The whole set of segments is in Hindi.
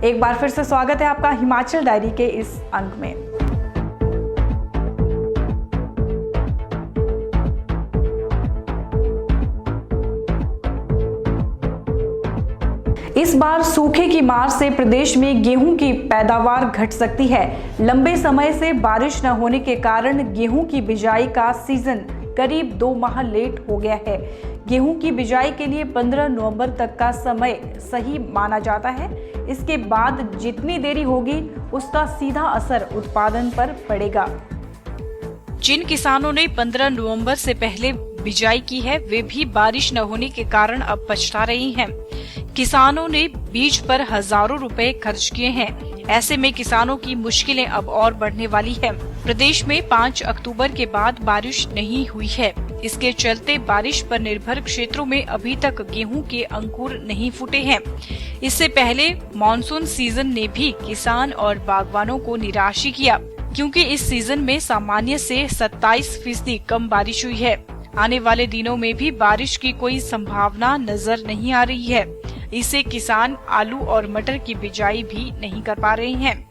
एक बार फिर से स्वागत है आपका हिमाचल डायरी के इस अंक में। इस बार सूखे की मार से प्रदेश में गेहूं की पैदावार घट सकती है। लंबे समय से बारिश न होने के कारण गेहूं की बिजाई का सीजन करीब 2 माह लेट हो गया है। गेहूं की बिजाई के लिए 15 नवंबर तक का समय सही माना जाता है। इसके बाद जितनी देरी होगी उसका सीधा असर उत्पादन पर पड़ेगा। जिन किसानों ने 15 नवंबर से पहले बिजाई की है वे भी बारिश न होने के कारण अब पछता रही हैं। किसानों ने बीज पर हजारों रुपए खर्च किए हैं। ऐसे में किसानों की मुश्किलें अब और बढ़ने वाली है। प्रदेश में 5 अक्टूबर के बाद बारिश नहीं हुई है। इसके चलते बारिश पर निर्भर क्षेत्रों में अभी तक गेहूं के अंकुर नहीं फूटे हैं। इससे पहले मॉनसून सीजन ने भी किसान और बागवानों को निराश किया, क्योंकि इस सीजन में सामान्य से 27% कम बारिश हुई है। आने वाले दिनों में भी बारिश की कोई संभावना नजर नहीं आ रही है। इससे किसान आलू और मटर की बिजाई भी नहीं कर पा रहे हैं।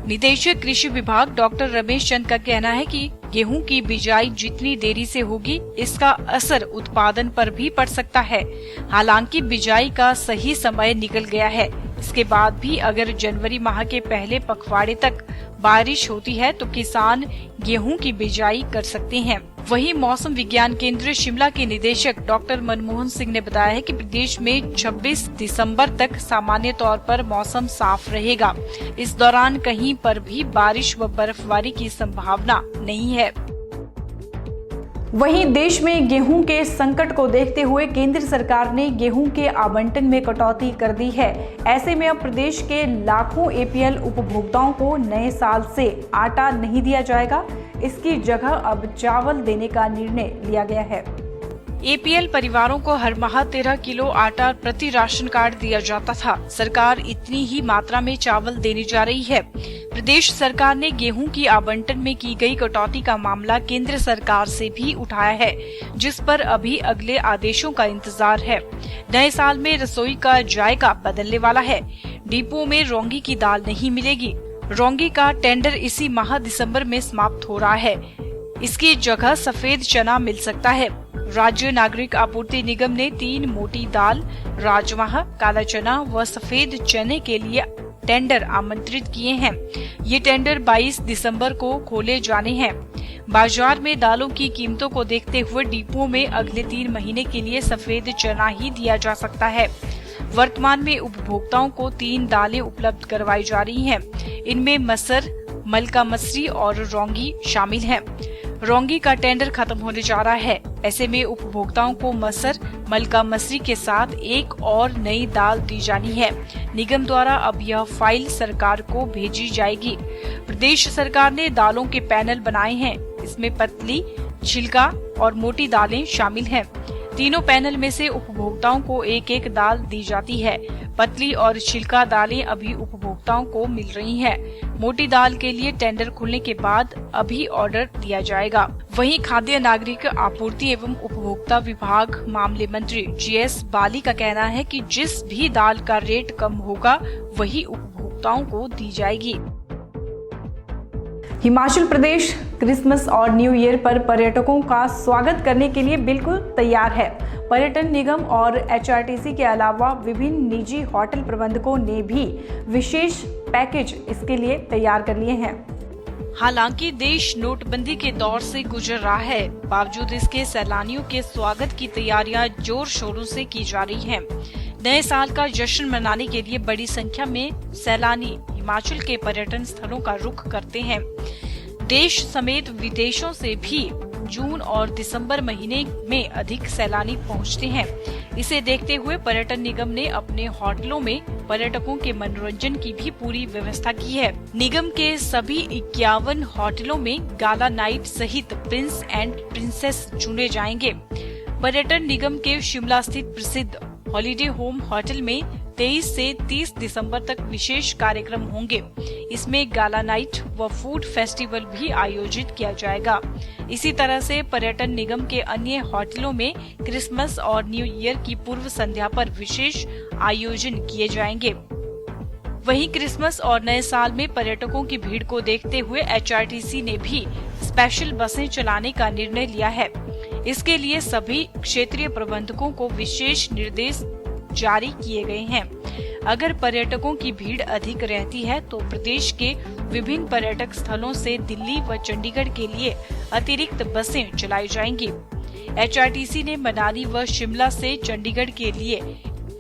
निदेशक कृषि विभाग डॉक्टर रमेश चंद का कहना है कि गेहूं की बिजाई जितनी देरी से होगी इसका असर उत्पादन पर भी पड़ सकता है। हालांकि बिजाई का सही समय निकल गया है। इसके बाद भी अगर जनवरी माह के पहले पखवाड़े तक बारिश होती है तो किसान गेहूं की बिजाई कर सकते हैं। वहीं मौसम विज्ञान केंद्र शिमला के निदेशक डॉक्टर मनमोहन सिंह ने बताया है कि प्रदेश में 26 दिसंबर तक सामान्य तौर पर मौसम साफ रहेगा। इस दौरान कहीं पर भी बारिश व बर्फबारी की संभावना नहीं है। वहीं देश में गेहूं के संकट को देखते हुए केंद्र सरकार ने गेहूं के आवंटन में कटौती कर दी है। ऐसे में अब प्रदेश के लाखों एपीएल उपभोक्ताओं को नए साल से आटा नहीं दिया जाएगा। इसकी जगह अब चावल देने का निर्णय लिया गया है। एपीएल परिवारों को हर माह 13 किलो आटा प्रति राशन कार्ड दिया जाता था। सरकार इतनी ही मात्रा में चावल देने जा रही है। प्रदेश सरकार ने गेहूं की आवंटन में की गई कटौती का मामला केंद्र सरकार से भी उठाया है, जिस पर अभी अगले आदेशों का इंतजार है। नए साल में रसोई का जायका बदलने वाला है। डिपो में रौंगी की दाल नहीं मिलेगी। रौंगी का टेंडर इसी माह दिसंबर में समाप्त हो रहा है। इसकी जगह सफेद चना मिल सकता है। राज्य नागरिक आपूर्ति निगम ने 3 मोटी दाल, राजमा, काला चना व सफेद चने के लिए टेंडर आमंत्रित किए हैं। ये टेंडर 22 दिसंबर को खोले जाने हैं। बाजार में दालों की कीमतों को देखते हुए डिपो में अगले 3 महीने के लिए सफेद चना ही दिया जा सकता है। वर्तमान में उपभोक्ताओं को 3 दालें उपलब्ध करवाई जा रही हैं। इनमें मसर, मलका मसरी और रौंगी शामिल हैं। रौंगी का टेंडर खत्म होने जा रहा है। ऐसे में उपभोक्ताओं को मसर, मलका मसरी के साथ एक और नई दाल दी जानी है। निगम द्वारा अब यह फाइल सरकार को भेजी जाएगी। प्रदेश सरकार ने दालों के पैनल बनाए हैं। इसमें पतली, छिलका और मोटी दालें शामिल हैं। तीनों पैनल में से उपभोक्ताओं को एक एक दाल दी जाती है। पतली और छिलका दालें अभी उपभोक्ताओं को मिल रही हैं। मोटी दाल के लिए टेंडर खुलने के बाद अभी ऑर्डर दिया जाएगा। वहीं खाद्य नागरिक आपूर्ति एवं उपभोक्ता विभाग मामले मंत्री जीएस बाली का कहना है कि जिस भी दाल का रेट कम होगा वही उपभोक्ताओं को दी जाएगी। हिमाचल प्रदेश क्रिसमस और न्यू ईयर पर पर्यटकों का स्वागत करने के लिए बिल्कुल तैयार है। पर्यटन निगम और एचआरटीसी के अलावा विभिन्न निजी होटल प्रबंधकों ने भी विशेष पैकेज इसके लिए तैयार कर लिए हैं। हालांकि देश नोटबंदी के दौर से गुजर रहा है, बावजूद इसके सैलानियों के स्वागत की तैयारियां जोर शोरों से की जा रही हैं। नए साल का जश्न मनाने के लिए बड़ी संख्या में सैलानी हिमाचल के पर्यटन स्थलों का रुख करते हैं। देश समेत विदेशों से भी जून और दिसंबर महीने में अधिक सैलानी पहुंचते हैं। इसे देखते हुए पर्यटन निगम ने अपने होटलों में पर्यटकों के मनोरंजन की भी पूरी व्यवस्था की है। निगम के सभी 51 होटलों में गाला नाइट सहित प्रिंस एंड प्रिंसेस चुने जाएंगे। पर्यटन निगम के शिमला स्थित प्रसिद्ध हॉलिडे होम होटल में 23 से 30 दिसंबर तक विशेष कार्यक्रम होंगे। इसमें गाला नाइट व फूड फेस्टिवल भी आयोजित किया जाएगा। इसी तरह से पर्यटन निगम के अन्य होटलों में क्रिसमस और न्यू ईयर की पूर्व संध्या पर विशेष आयोजन किए जाएंगे। वहीं क्रिसमस और नए साल में पर्यटकों की भीड़ को देखते हुए HRTC ने भी स्पेशल बसें चलाने का निर्णय लिया है। इसके लिए सभी क्षेत्रीय प्रबंधकों को विशेष निर्देश जारी किए गए हैं। अगर पर्यटकों की भीड़ अधिक रहती है तो प्रदेश के विभिन्न पर्यटक स्थलों से दिल्ली व चंडीगढ़ के लिए अतिरिक्त बसें चलाई जाएंगी। HRTC ने मनाली व शिमला से चंडीगढ़ के लिए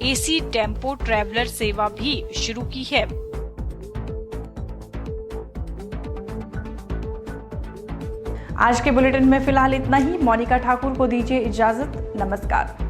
AC टेम्पो ट्रैवलर सेवा भी शुरू की है। आज के बुलेटिन में फिलहाल इतना ही। मोनिका ठाकुर को दीजिए इजाजत। नमस्कार।